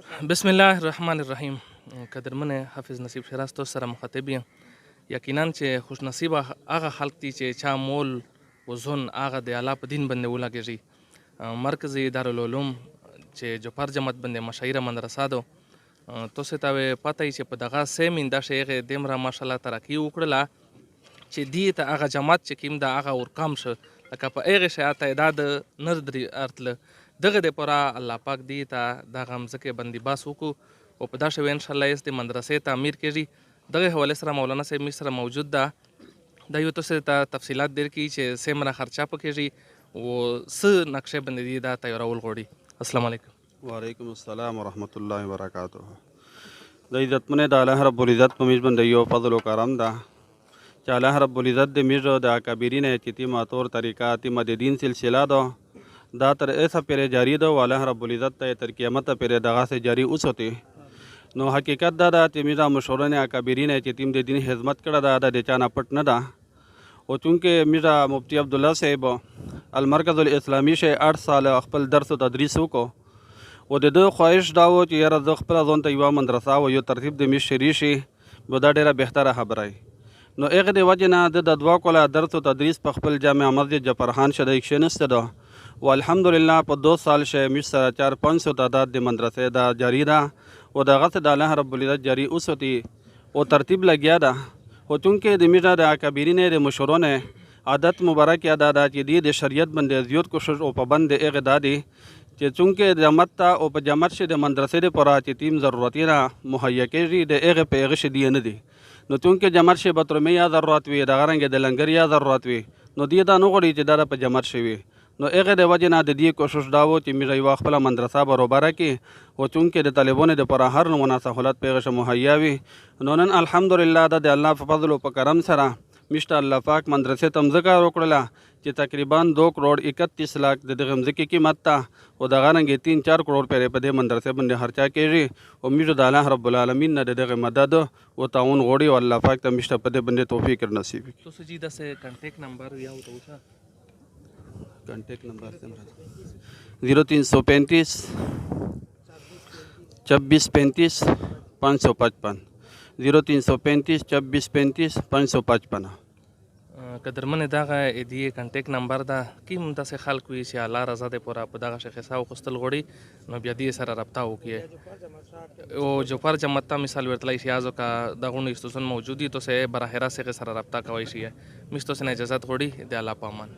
بسم الله الرحمن الرحیم. قدرمن حافظ نصیب شیراز تو سره مخاطب یم. یقینا چې خوش نصیبه هغه خلک دي چې چا مول وزن هغه د الله په دین باندې ولګېږي. مرکزی دارالعلوم چې جوپر جماعت باندې مشاهیره مدرسه ده، تو سه ته پته ای چې په دغه سیم دا شیغه دمره ماشاءالله ترقی وکړله چې دی ته هغه جماعت چې کیم دا هغه ورکام شو لکه په هغه شی تعداد نر درې ارتله دغه د پورا الله پاک دی ته دغه مځکې بندیباس وکړو او په دا شوی انشاءالله یې د مدرسې تعمیر کېږي. دغه حوالې سره مولانا صاحب مې سره موجود ده. دا یو تاسو ته تفصیلات درکړي چې څومره خرچه پکېږي او څه نقشې باندې دی دا تیارول غواړي. السلام علیکم. وعلیکم السلام ورحمۃ اللہ وبرکاتہ. د عزتمن د الله رب العزت په میز باندې یو فضل و کرم ده چې الله رب العزت د میز د اکابرین چې طور طریقه تیم د دین سلسله ده دا تر ایسا پیره جاری ده و الله رب العزت ته تر قیامت پیره دغه سے جاری اوسوته. نو حقیقت دا ده چې میرا مشورن اکابرین چې تیم د دین خدمت کړه دا د چانه پټ نه ده. او چونکه میرا مفتی عبدالله صاحب المرکز الاسلامی شه 8 سال خپل درس او تدریس وکړو او د خواهش دا و چې یاره زه خپله ځان ته یوه مدرسه او یو ترتیب د میز شری شي به دا ډېره بهتره خبره وي. نو هغې د وجې نه د دوه کاله درس او تدریس په خپل جامع مسجد جعفرخان شه د کښېنسته ده و الحمدلله په 2 سال شه میز سره 400-500 تعداد د مدرسې دا جاری ده او دغسې د الله رب العزت جاری اوسوتي او ترتیب لګیا ده. خو چونکې د میزه د اکابرین د مشورون عادت مبارک دا ده چې دی د شریعت باندې زیات کوشش او پابند د هغې دا دی چې چونکې جماعت ته او په جماعت شه د مدرسې دپاره چې تیم ضرورتونه مهیا کېږي د هغې په هغې شه دی نه دي. نو چونکې جماعت شه بطرمې یا ضرورت وي دغه رنګې د لنګر یا ضرورت وي نو دی دا نه غواړي چې دا په جماعت شه وي. نو هغې د وجې نه د دې کوشش دا و چې موږ یوه خپله مدرسه برابره کړي او چونکې د طالبانو دپاره هر نوع سهولت په هغې شه مهیا وي. نو نن الحمدلله دا د الله په فضل او په کرم سره میشته الله پاک مدرسې ته مځکه وکړله چې تقریبا 2 کروڑ 31 لاک د دغه مځکې قیمت ته او دغه رنګې 3-4 کروڑ پیرې په دې مدرسې باندې خرچه کېږي او موږ د الله رب العالمین نه د دغه مدد او تعاون غواړي او الله پاک ته میشته په دې باندې توفیق نصیب کړي. تو سجی دسه کانټیکټ نمبر یا وټوچا کانٹیکٹ نمبر 0335 2635 555 0335 2635 555. قدرمن دغه ایدی کانټیکټ نمبر ده کیم داسې خلک وي چې الله رضا د پوره په دغه شخصا وخستل غوړي نو بیا دې سره رابطه وکړي او جوپر جماعت ته مثال ورتلای شي ازو کا دغه استوسن موجودی تو سه براه راست سره رابطه کوي شي مستو سره اجازه غوړي د الله پامان.